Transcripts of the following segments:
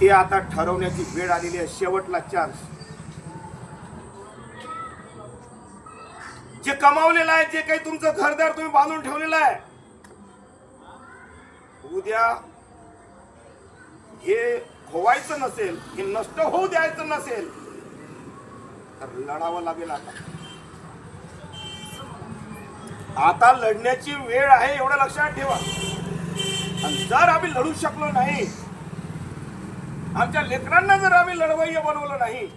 ते आता ठरवण्याची वेळ आलेली आहे, शेवटला चान्स. जे कमावलेलं आहे, जे काही तुमचं घरदार तुम्ही बांधून ठेवलेलं आहे, उद्या हे खोवायचं नसेल, हे नष्ट होऊ द्यायचं नसेल तर लढावं लागेल. आता लढण्याची वेळ आहे, एवढं लक्षात ठेवा. आणि जर आम्ही लढू शकलो नाही, आमच्या लेकरांना जर आम्ही लढवय्य बनवलं नाही,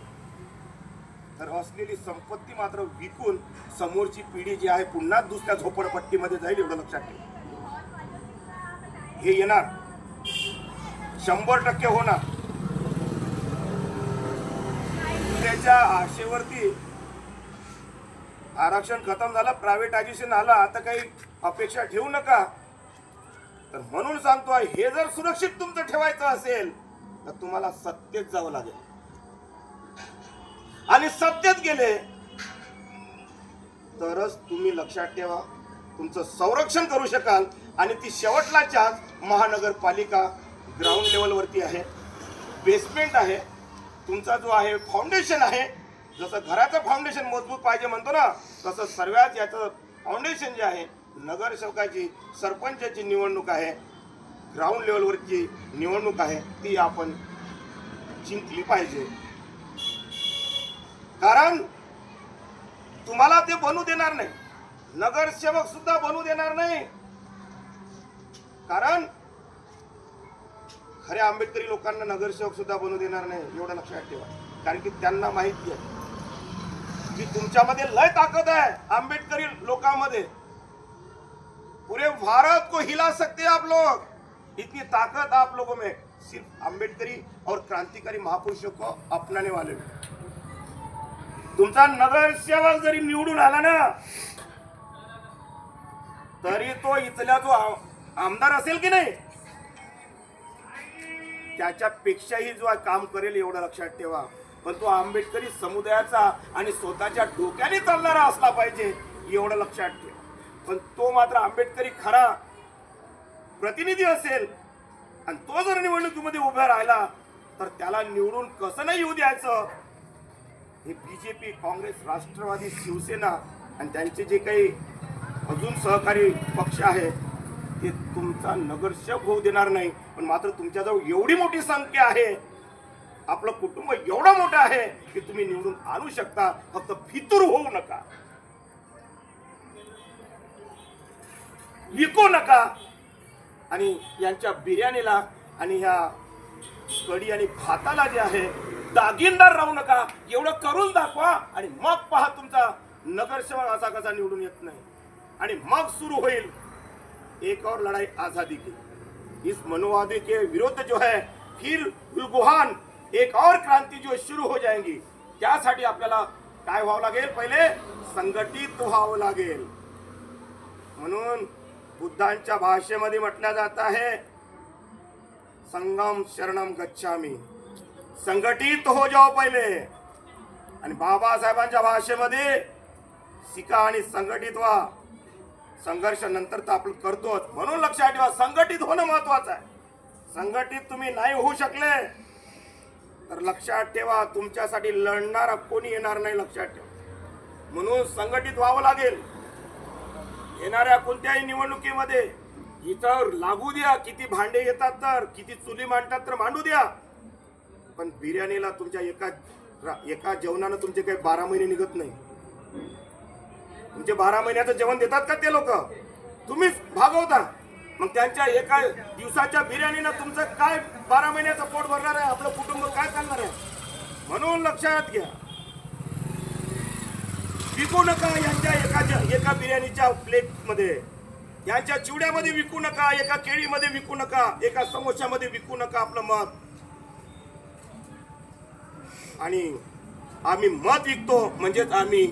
तर असलेली संपत्ती मात्र विकून समोरची पिढी जी आहे पुन्हा दुसऱ्या झोपडपट्टीमध्ये जाईल, एवढं लक्षात ठेवा. हे येणार, 100% होणार. त्याच्या आशेवरती आरक्षण खतम झालं, प्रायव्हेटायझेशन आलं, आता काही अपेक्षा ठेवू नका. तर म्हणून सांगतो, हे जर सुरक्षित तुमचं ठेवायचं असेल तर तुम्हाला सत्तेत जावं लागेल. आणि सत्तेत गेले तरच तुम्ही लक्षात ठेवा तुमचं संरक्षण करू शकाल. आणि ती शेवटला चान्स महानगरपालिका ग्राउंड लेवलवरती आहे, बेसमेंट आहे, तुमचा जो आहे फाउंडेशन आहे. जसं घराचं फाउंडेशन मजबूत पाहिजे म्हणतो ना, तसं सर्वात याचं फाउंडेशन जे आहे, नगरसेवकाची, सरपंचाची निवडणूक आहे, ग्राउंड लेवलवरची निवडणूक आहे, ती आपण जिंकली पाहिजे. कारण तुम्हाला ते बनू देणार नाही, नगरसेवक सुद्धा बनू देणार नाही. कारण खऱ्या आंबेडकरी लोकांना नगरसेवक सुद्धा बनू देणार नाही, एवढं लक्षात ठेवा. कारण की त्यांना माहिती आहे की तुमच्यामध्ये लय ताकद आहे, आंबेडकरी लोकांमध्ये. पूरे भारत को हिला सकते आप लोग, इतनी ताकत आप लोगों में. सिर्फ आंबेडकरी और क्रांतिकारी महापुरुषों को अपनाने वाले. तुमचा नगरसेवक जरी निवडून आला ना, तरी तो इथला जो आमदार असेल की नाही, त्याच्यापेक्षाही जो काम करेल, एवढं लक्षात ठेवा. पण तो आंबेडकरी समुदायाचा आणि स्वतःच्या डोक्याने चालणारा असला पाहिजे, एवढं लक्षात ठेवा. पण तो मात्र आंबेडकरी खरा प्रतिनिधी असेल आणि तो जर निवडणुकीमध्ये उभा राहिला तर त्याला निवडून कसं नाही येऊ द्यायचं. हे बीजेपी, काँग्रेस, राष्ट्रवादी, शिवसेना आणि त्यांचे जे काही अजून सहकारी पक्ष आहे ते तुमचा नगरसेवक होऊ देणार नाही. पण मात्र तुमच्याजवळ एवढी मोठी संख्या आहे, आपलं कुटुंब एवढं मोठं आहे की तुम्ही निवडून आणू शकता. फक्त फितूर होऊ नका, विकू नका. आणि यांच्या बिर्याणीला आणि ह्या कढी आणि भाताला जे आहे दागिनदार राहू नका. एवढं करून दाखवा आणि मग पहा तुमचा नगरसेवक असा कसा निवडून येत नाही. आणि मग सुरू होईल एक और लड़ाई आजादी की. इस मनोवादी के विरुद्ध जो है फिर गुलगुहान एक और क्रांती जो शुरू हो जाएंगी. त्यासाठी आपल्याला काय व्हावं लागेल, पहिले संघटित व्हावं लागेल. म्हणून बुद्धांच्या भाषेमध्ये म्हटलं जात आहे, संगम शरणम गच्छामी, संघटित हो जाओ पहिले. आणि बाबासाहेबांच्या भाषेमध्ये शिका आणि संघटित व्हा. संघर्ष नंतर तर आपण करतोच, म्हणून लक्षात ठेवा संघटित होणं महत्वाचं आहे. संघटित तुम्ही नाही होऊ शकले तर लक्षात ठेवा तुमच्यासाठी लढणारा कोणी येणार नाही, लक्षात ठेवा. म्हणून संघटित व्हावं लागेल. येणाऱ्या कोणत्याही निवडणुकीमध्ये इथं लागू द्या, किती भांडे येतात तर, किती चुली मांडतात तर मांडू द्या. पण बिर्याणीला तुमच्या एका जेवणानं तुमचे काही 12 महिने निघत नाही. तुमचे 12 महिन्याचं जेवण देतात का ते लोक? तुम्हीच भागवता. मग त्यांच्या एका दिवसाच्या बिर्याणीनं तुमचं काय 12 महिन्याचं पोट भरणार आहे, आपलं कुटुंब काय चालणार आहे. म्हणून लक्षात घ्या, विकू नका यांच्या एका बिर्याणीच्या प्लेटमध्ये, यांच्या चिवड्यामध्ये विकू नका, एका केळीमध्ये विकू नका, एका समोश्यामध्ये विकू नका आपलं मत. आणि आम्ही मत विकतो म्हणजेच आम्ही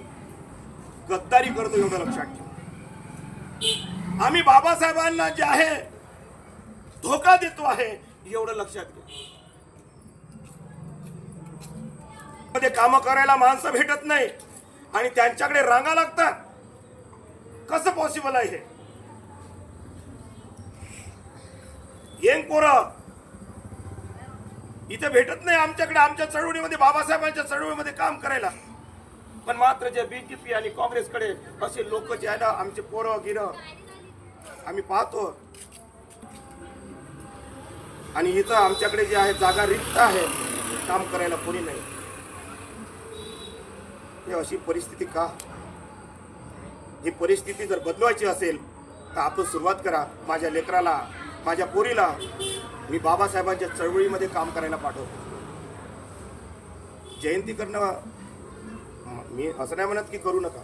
गद्दारी करतो, एवढं लक्षात ठेवा. आम्ही बाबासाहेबांना जे आहे धोका देतो आहे, एवढं लक्षात घ्या. मध्ये काम करायला माणसं भेटत नाही आणि त्यांच्याकडे रांगा लागतात. कसं पॉसिबल आहे हे? यंग पोरं इथे भेटत नाही आमच्याकडे आमच्या चळवळीमध्ये, बाबासाहेबांच्या चळवळीमध्ये काम करायला. पण मात्र जे बीजेपी आणि काँग्रेसकडे असे लोक जे आहे ना, आमचे पोरं गिरं आम्ही पाहतो. आणि इथं आमच्याकडे जे आहे जागा रिक्त आहे, काम करायला कोणी नाही. ही अशी परिस्थिती का? ही परिस्थिती जर बदलवायची असेल तर आपण सुरुवात करा. माझ्या लेकराला, माझ्या पोरीला मी बाबासाहेबांच्या चळवळीमध्ये काम करायला पाठवतो. जयंती करणं मी असं नाही म्हणत की करू नका.